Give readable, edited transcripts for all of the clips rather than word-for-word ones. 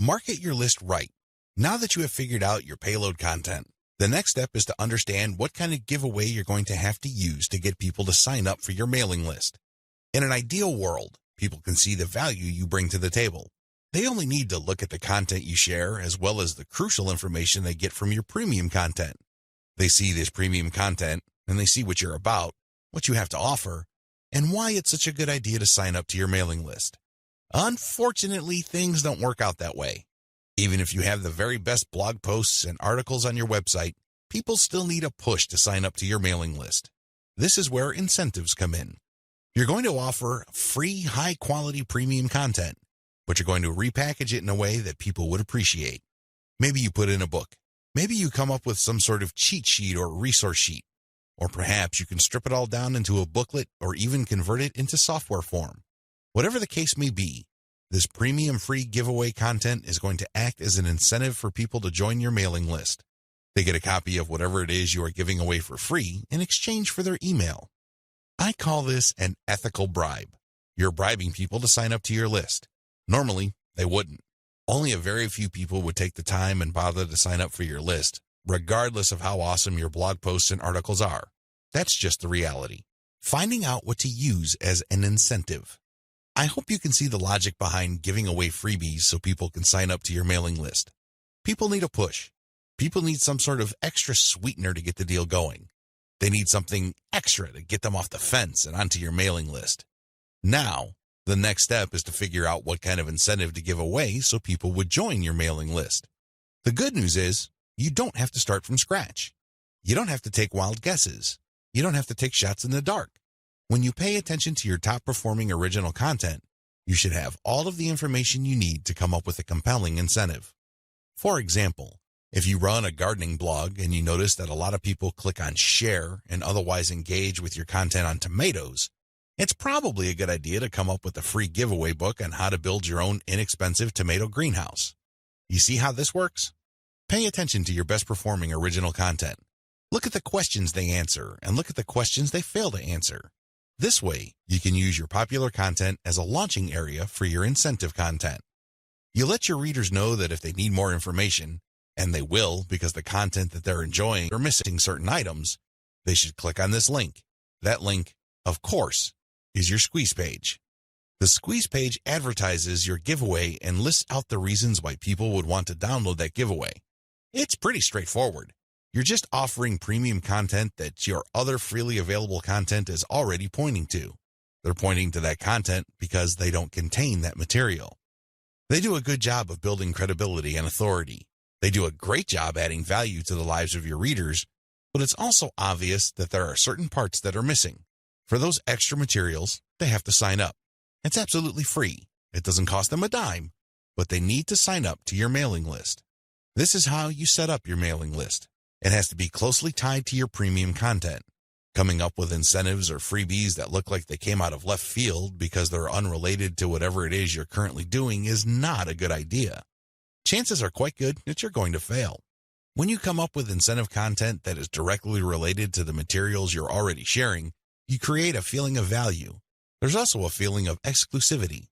Market your list right. Now that you have figured out your payload content, the next step is to understand what kind of giveaway you're going to have to use to get people to sign up for your mailing list. In an ideal world, people can see the value you bring to the table. They only need to look at the content you share as well as the crucial information they get from your premium content. They see this premium content and they see what you're about, what you have to offer, and why it's such a good idea to sign up to your mailing list. Unfortunately, things don't work out that way. Even if you have the very best blog posts and articles on your website, people still need a push to sign up to your mailing list. This is where incentives come in. You're going to offer free, high-quality premium content, but you're going to repackage it in a way that people would appreciate. Maybe you put in a book. Maybe you come up with some sort of cheat sheet or resource sheet. Or perhaps you can strip it all down into a booklet or even convert it into software form. Whatever the case may be, this premium free giveaway content is going to act as an incentive for people to join your mailing list. They get a copy of whatever it is you are giving away for free in exchange for their email. I call this an ethical bribe. You're bribing people to sign up to your list. Normally, they wouldn't. Only a very few people would take the time and bother to sign up for your list, regardless of how awesome your blog posts and articles are. That's just the reality. Finding out what to use as an incentive. I hope you can see the logic behind giving away freebies so people can sign up to your mailing list. People need a push. People need some sort of extra sweetener to get the deal going. They need something extra to get them off the fence and onto your mailing list. Now, the next step is to figure out what kind of incentive to give away so people would join your mailing list. The good news is, you don't have to start from scratch. You don't have to take wild guesses. You don't have to take shots in the dark. When you pay attention to your top-performing original content, you should have all of the information you need to come up with a compelling incentive. For example, if you run a gardening blog and you notice that a lot of people click on share and otherwise engage with your content on tomatoes, it's probably a good idea to come up with a free giveaway book on how to build your own inexpensive tomato greenhouse. You see how this works? Pay attention to your best-performing original content. Look at the questions they answer and look at the questions they fail to answer. This way, you can use your popular content as a launching area for your incentive content. You let your readers know that if they need more information, and they will because the content that they're enjoying or missing certain items, they should click on this link. That link, of course, is your squeeze page. The squeeze page advertises your giveaway and lists out the reasons why people would want to download that giveaway. It's pretty straightforward. You're just offering premium content that your other freely available content is already pointing to. They're pointing to that content because they don't contain that material. They do a good job of building credibility and authority. They do a great job adding value to the lives of your readers, but it's also obvious that there are certain parts that are missing. For those extra materials, they have to sign up. It's absolutely free. It doesn't cost them a dime, but they need to sign up to your mailing list. This is how you set up your mailing list. It has to be closely tied to your premium content. Coming up with incentives or freebies that look like they came out of left field because they're unrelated to whatever it is you're currently doing is not a good idea. Chances are quite good that you're going to fail. When you come up with incentive content that is directly related to the materials you're already sharing, you create a feeling of value. There's also a feeling of exclusivity.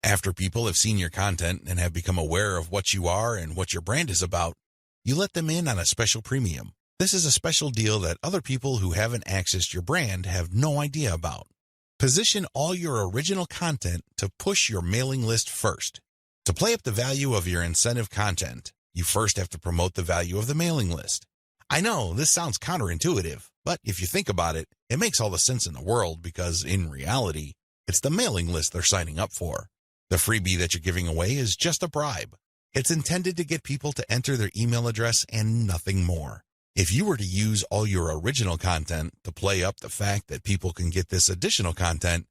After people have seen your content and have become aware of what you are and what your brand is about, you let them in on a special premium. This is a special deal that other people who haven't accessed your brand have no idea about. Position all your original content to push your mailing list first. To play up the value of your incentive content, you first have to promote the value of the mailing list. I know this sounds counterintuitive, but if you think about it, it makes all the sense in the world because, in reality, it's the mailing list they're signing up for. The freebie that you're giving away is just a bribe. It's intended to get people to enter their email address and nothing more. If you were to use all your original content to play up the fact that people can get this additional content,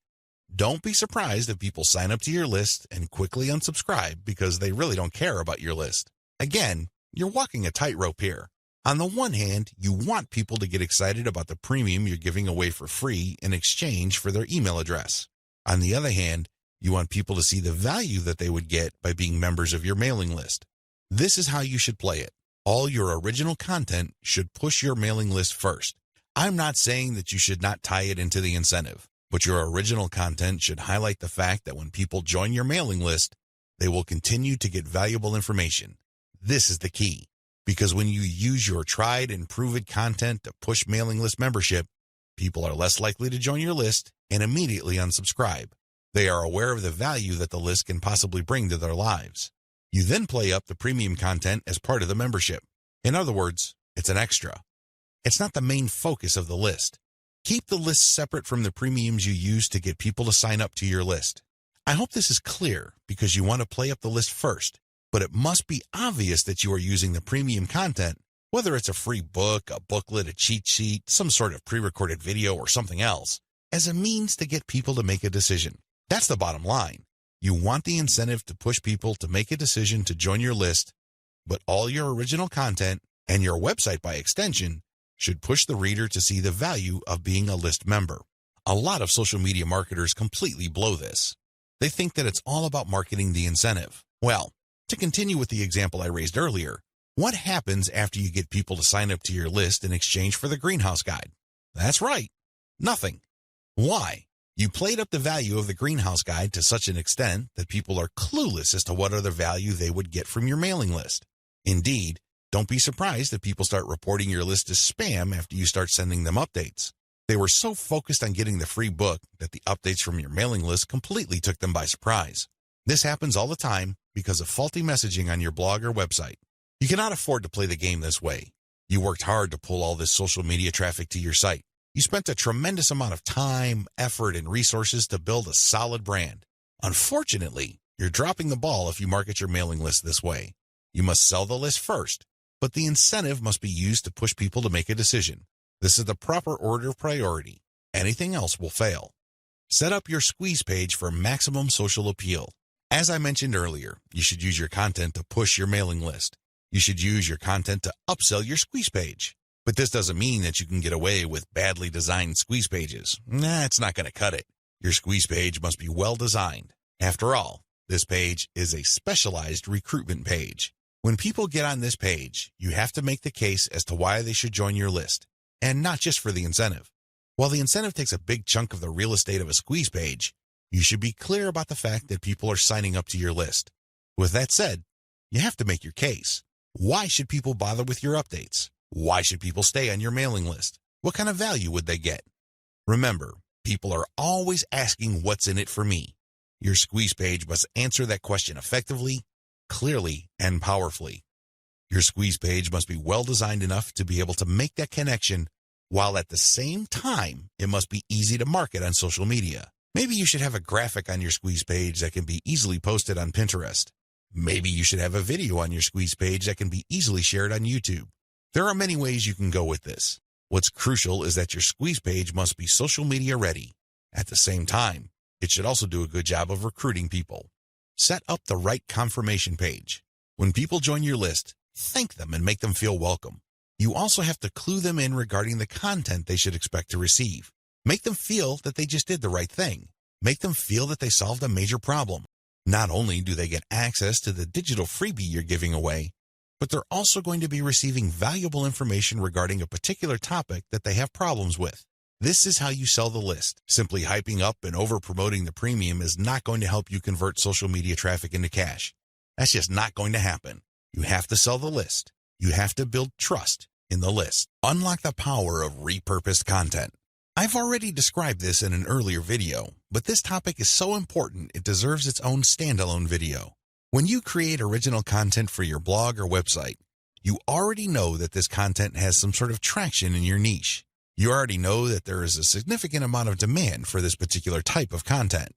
don't be surprised if people sign up to your list and quickly unsubscribe because they really don't care about your list. Again, you're walking a tightrope here. On the one hand, you want people to get excited about the premium you're giving away for free in exchange for their email address. On the other hand, you want people to see the value that they would get by being members of your mailing list. This is how you should play it. All your original content should push your mailing list first. I'm not saying that you should not tie it into the incentive, but your original content should highlight the fact that when people join your mailing list, they will continue to get valuable information. This is the key, because when you use your tried and proven content to push mailing list membership, people are less likely to join your list and immediately unsubscribe. They are aware of the value that the list can possibly bring to their lives. You then play up the premium content as part of the membership. In other words, it's an extra. It's not the main focus of the list. Keep the list separate from the premiums you use to get people to sign up to your list. I hope this is clear because you want to play up the list first, but it must be obvious that you are using the premium content, whether it's a free book, a booklet, a cheat sheet, some sort of pre-recorded video, or something else, as a means to get people to make a decision. That's the bottom line. You want the incentive to push people to make a decision to join your list, but all your original content, and your website by extension, should push the reader to see the value of being a list member. A lot of social media marketers completely blow this. They think that it's all about marketing the incentive. Well, to continue with the example I raised earlier, what happens after you get people to sign up to your list in exchange for the greenhouse guide? That's right, nothing. Why? You played up the value of the greenhouse guide to such an extent that people are clueless as to what other value they would get from your mailing list. Indeed, don't be surprised if people start reporting your list as spam after you start sending them updates. They were so focused on getting the free book that the updates from your mailing list completely took them by surprise. This happens all the time because of faulty messaging on your blog or website. You cannot afford to play the game this way. You worked hard to pull all this social media traffic to your site. You spent a tremendous amount of time, effort, and resources to build a solid brand. Unfortunately, you're dropping the ball if you market your mailing list this way. You must sell the list first, but the incentive must be used to push people to make a decision. This is the proper order of priority. Anything else will fail. Set up your squeeze page for maximum social appeal. As I mentioned earlier, you should use your content to push your mailing list. You should use your content to upsell your squeeze page. But this doesn't mean that you can get away with badly designed squeeze pages. It's not going to cut it. Your squeeze page must be well designed. After all, this page is a specialized recruitment page. When people get on this page, you have to make the case as to why they should join your list, and not just for the incentive. While the incentive takes a big chunk of the real estate of a squeeze page, you should be clear about the fact that people are signing up to your list. With that said, you have to make your case. Why should people bother with your updates? Why should people stay on your mailing list? What kind of value would they get? Remember, people are always asking what's in it for me. Your squeeze page must answer that question effectively, clearly, and powerfully. Your squeeze page must be well designed enough to be able to make that connection, while at the same time, it must be easy to market on social media. Maybe you should have a graphic on your squeeze page that can be easily posted on Pinterest. Maybe you should have a video on your squeeze page that can be easily shared on YouTube. There are many ways you can go with this. What's crucial is that your squeeze page must be social media ready. At the same time, it should also do a good job of recruiting people. Set up the right confirmation page. When people join your list, thank them and make them feel welcome. You also have to clue them in regarding the content they should expect to receive. Make them feel that they just did the right thing. Make them feel that they solved a major problem. Not only do they get access to the digital freebie you're giving away, but they're also going to be receiving valuable information regarding a particular topic that they have problems with. This is how you sell the list. Simply hyping up and over-promoting the premium is not going to help you convert social media traffic into cash. That's just not going to happen. You have to sell the list. You have to build trust in the list. Unlock the power of repurposed content. I've already described this in an earlier video, but this topic is so important it deserves its own standalone video. When you create original content for your blog or website, you already know that this content has some sort of traction in your niche. You already know that there is a significant amount of demand for this particular type of content.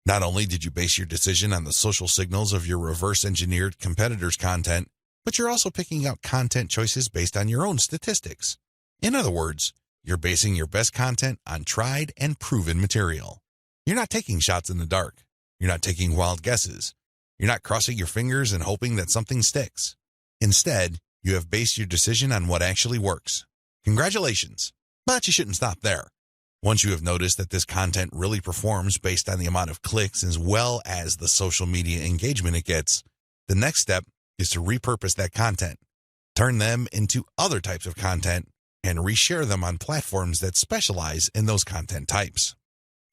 Not only did you base your decision on the social signals of your reverse-engineered competitors' content, but you're also picking out content choices based on your own statistics. In other words, you're basing your best content on tried and proven material. You're not taking shots in the dark. You're not taking wild guesses. You're not crossing your fingers and hoping that something sticks. Instead, you have based your decision on what actually works. Congratulations, but you shouldn't stop there. Once you have noticed that this content really performs based on the amount of clicks as well as the social media engagement it gets, the next step is to repurpose that content. Turn them into other types of content and reshare them on platforms that specialize in those content types.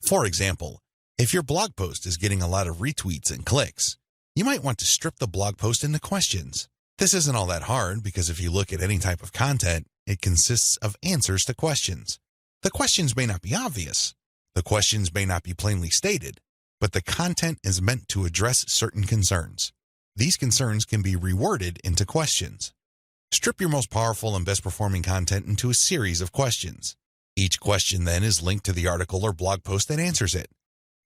For example, if your blog post is getting a lot of retweets and clicks, You might want to strip the blog post into questions. This isn't all that hard because if you look at any type of content, it consists of answers to questions. The questions may not be obvious. The questions may not be plainly stated, but the content is meant to address certain concerns. These concerns can be reworded into questions. Strip your most powerful and best performing content into a series of questions. Each question then is linked to the article or blog post that answers it.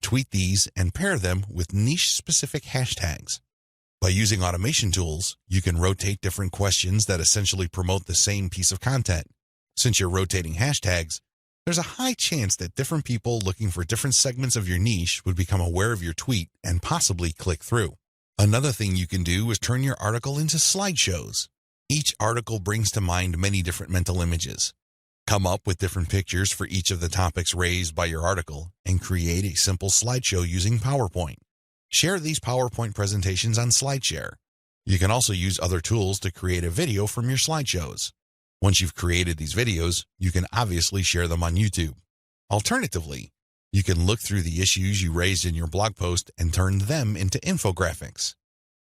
Tweet these and pair them with niche-specific hashtags. By using automation tools, you can rotate different questions that essentially promote the same piece of content. Since you're rotating hashtags, there's a high chance that different people looking for different segments of your niche would become aware of your tweet and possibly click through. Another thing you can do is turn your article into slideshows. Each article brings to mind many different mental images. Come up with different pictures for each of the topics raised by your article and create a simple slideshow using PowerPoint. Share these PowerPoint presentations on SlideShare. You can also use other tools to create a video from your slideshows. Once you've created these videos, you can obviously share them on YouTube. Alternatively, you can look through the issues you raised in your blog post and turn them into infographics.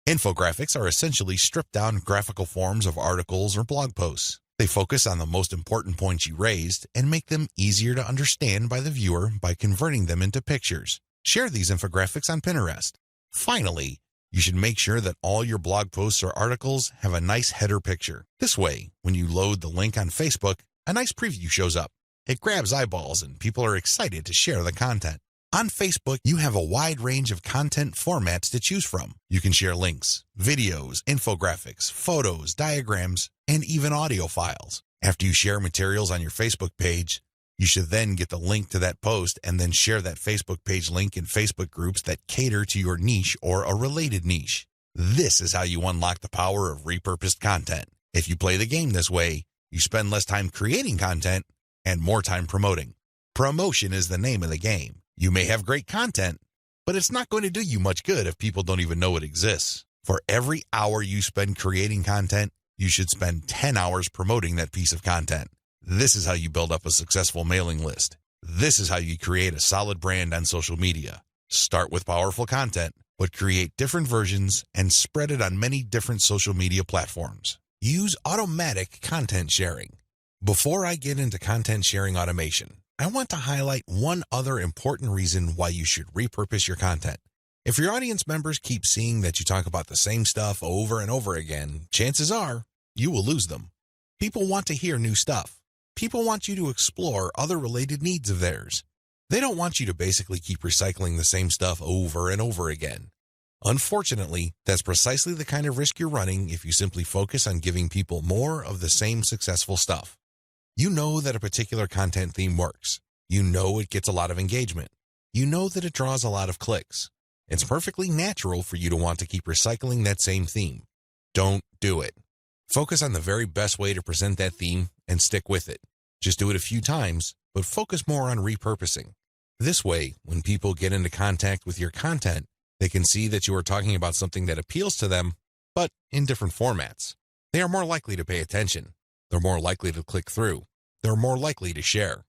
Infographics are essentially stripped-down graphical forms of articles or blog posts. They focus on the most important points you raised and make them easier to understand by the viewer by converting them into pictures. Share these infographics on Pinterest. Finally, you should make sure that all your blog posts or articles have a nice header picture. This way, when you load the link on Facebook, a nice preview shows up. It grabs eyeballs and people are excited to share the content. On Facebook, you have a wide range of content formats to choose from. You can share links, videos, infographics, photos, diagrams, and even audio files. After you share materials on your Facebook page, you should then get the link to that post and then share that Facebook page link in Facebook groups that cater to your niche or a related niche. This is how you unlock the power of repurposed content. If you play the game this way, you spend less time creating content and more time promoting. Promotion is the name of the game. You may have great content, but it's not going to do you much good if people don't even know it exists. For every hour you spend creating content, you should spend 10 hours promoting that piece of content. This is how you build up a successful mailing list. This is how you create a solid brand on social media. Start with powerful content, but create different versions and spread it on many different social media platforms. Use automatic content sharing. Before I get into content sharing automation, I want to highlight one other important reason why you should repurpose your content. If your audience members keep seeing that you talk about the same stuff over and over again, chances are you will lose them. People want to hear new stuff. People want you to explore other related needs of theirs. They don't want you to basically keep recycling the same stuff over and over again. Unfortunately, that's precisely the kind of risk you're running if you simply focus on giving people more of the same successful stuff. You know that a particular content theme works. You know it gets a lot of engagement. You know that it draws a lot of clicks. It's perfectly natural for you to want to keep recycling that same theme. Don't do it. Focus on the very best way to present that theme and stick with it. Just do it a few times, but focus more on repurposing. This way, when people get into contact with your content, they can see that you are talking about something that appeals to them, but in different formats. They are more likely to pay attention. They're more likely to click through. They're more likely to share.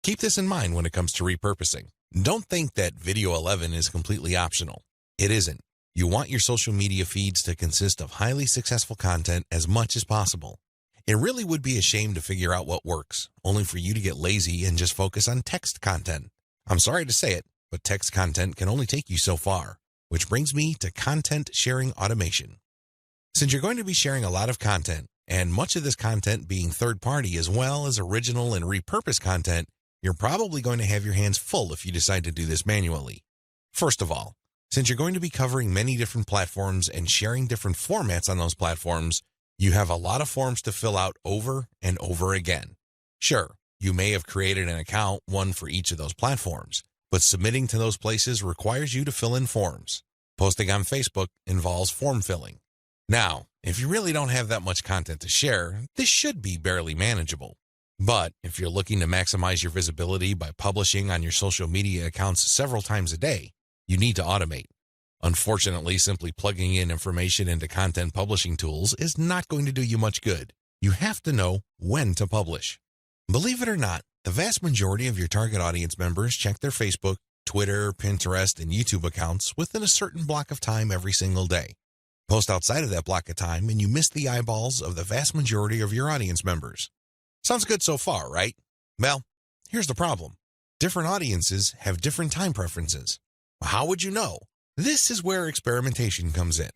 Keep this in mind when it comes to repurposing. Don't think that Video 11 is completely optional. It isn't. You want your social media feeds to consist of highly successful content as much as possible. It really would be a shame to figure out what works, only for you to get lazy and just focus on text content. I'm sorry to say it, but text content can only take you so far, which brings me to content sharing automation. Since you're going to be sharing a lot of content, and much of this content being third-party as well as original and repurposed content, you're probably going to have your hands full if you decide to do this manually. First of all, since you're going to be covering many different platforms and sharing different formats on those platforms, you have a lot of forms to fill out over and over again. Sure, you may have created an account, one for each of those platforms, but submitting to those places requires you to fill in forms. Posting on Facebook involves form filling. Now, if you really don't have that much content to share, this should be barely manageable. But if you're looking to maximize your visibility by publishing on your social media accounts several times a day, you need to automate. Unfortunately, simply plugging in information into content publishing tools is not going to do you much good. You have to know when to publish. Believe it or not, the vast majority of your target audience members check their Facebook, Twitter, Pinterest, and YouTube accounts within a certain block of time every single day. Post outside of that block of time and you miss the eyeballs of the vast majority of your audience members. Sounds good so far, right? Well, here's the problem. Different audiences have different time preferences. How would you know? This is where experimentation comes in.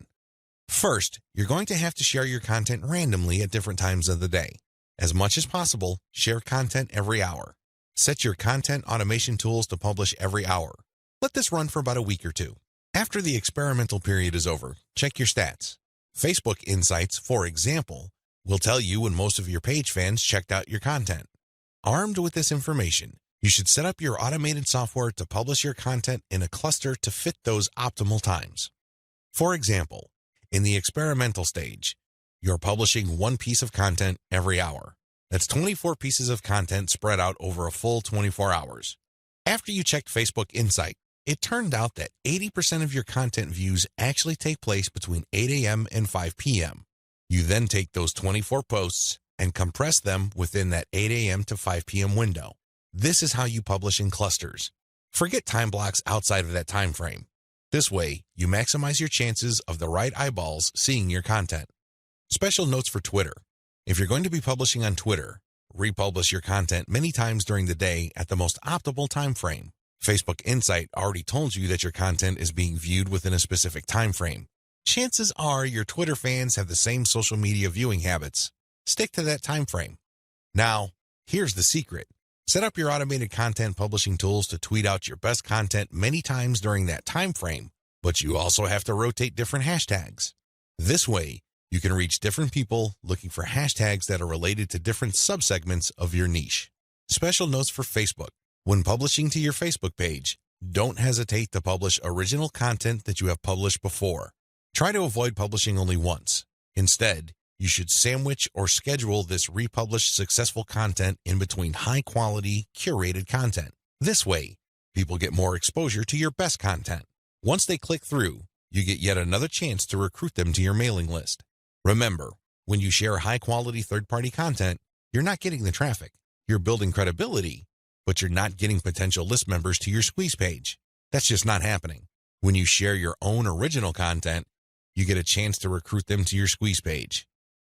First, you're going to have to share your content randomly at different times of the day. As much as possible, share content every hour. Set your content automation tools to publish every hour. Let this run for about a week or two. After the experimental period is over, check your stats. Facebook Insights, for example, will tell you when most of your page fans checked out your content. Armed with this information, you should set up your automated software to publish your content in a cluster to fit those optimal times. For example, in the experimental stage, you're publishing one piece of content every hour. That's 24 pieces of content spread out over a full 24 hours. After you checked Facebook Insight, it turned out that 80% of your content views actually take place between 8 a.m. and 5 p.m. You then take those 24 posts and compress them within that 8 a.m. to 5 p.m. window. This is how you publish in clusters. Forget time blocks outside of that time frame. This way, you maximize your chances of the right eyeballs seeing your content. Special notes for Twitter. If you're going to be publishing on Twitter, republish your content many times during the day at the most optimal time frame. Facebook Insight already told you that your content is being viewed within a specific time frame. Chances are your Twitter fans have the same social media viewing habits. Stick to that time frame. Now, here's the secret. Set up your automated content publishing tools to tweet out your best content many times during that time frame, but you also have to rotate different hashtags. This way, you can reach different people looking for hashtags that are related to different subsegments of your niche. Special notes for Facebook. When publishing to your Facebook page, don't hesitate to publish original content that you have published before. Try to avoid publishing only once. Instead, you should sandwich or schedule this republished successful content in between high-quality, curated content. This way, people get more exposure to your best content. Once they click through, you get yet another chance to recruit them to your mailing list. Remember, when you share high-quality third-party content, you're not getting the traffic. You're building credibility, but you're not getting potential list members to your squeeze page. That's just not happening. When you share your own original content, you get a chance to recruit them to your squeeze page.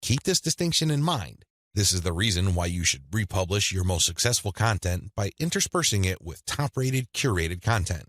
Keep this distinction in mind. This is the reason why you should republish your most successful content by interspersing it with top-rated, curated content.